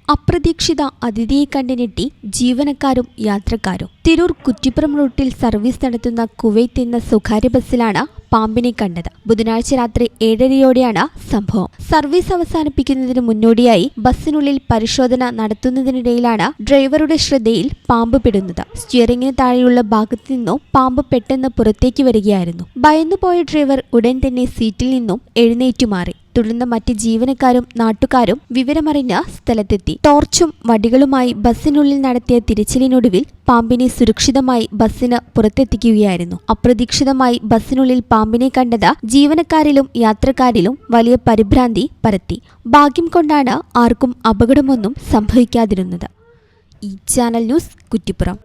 അപ്രതീക്ഷിത അതിഥിയെ കണ്ടുനെട്ടി ജീവനക്കാരും യാത്രക്കാരും. തിരൂർ കുറ്റിപ്പുറം റൂട്ടിൽ സർവീസ് നടത്തുന്ന കുവൈത്ത് എന്ന സ്വകാര്യ ബസ്സിലാണ് പാമ്പിനെ കണ്ടത്. ബുധനാഴ്ച രാത്രി 7:30യോടെയാണ് സംഭവം. സർവീസ് അവസാനിപ്പിക്കുന്നതിന് മുന്നോടിയായി ബസ്സിനുള്ളിൽ പരിശോധന നടത്തുന്നതിനിടയിലാണ് ഡ്രൈവറുടെ ശ്രദ്ധയിൽ പാമ്പ് പെടുന്നത്. സ്റ്റിയറിംഗിന് താഴെയുള്ള ഭാഗത്തു നിന്നും പാമ്പ് പെട്ടെന്ന് പുറത്തേക്ക് വരികയായിരുന്നു. ഭയന്നുപോയ ഡ്രൈവർ ഉടൻ തന്നെ സീറ്റിൽ നിന്നും എഴുന്നേറ്റു മാറി. തുടർന്ന് മറ്റ് ജീവനക്കാരും നാട്ടുകാരും വിവരമറിഞ്ഞ് സ്ഥലത്തെത്തി. ടോർച്ചും വടികളുമായി ബസ്സിനുള്ളിൽ നടത്തിയ തിരച്ചിലിനൊടുവിൽ പാമ്പിനെ സുരക്ഷിതമായി ബസ്സിന് പുറത്തെത്തിക്കുകയായിരുന്നു. അപ്രതീക്ഷിതമായി ബസ്സിനുള്ളിൽ പാമ്പിനെ കണ്ടത് ജീവനക്കാരിലും യാത്രക്കാരിലും വലിയ പരിഭ്രാന്തി പരത്തി. ഭാഗ്യം കൊണ്ടാണ് ആർക്കും അപകടമൊന്നും സംഭവിക്കാതിരുന്നത്. ഈ ചാനൽ ന്യൂസ് കുറ്റിപ്പുറം.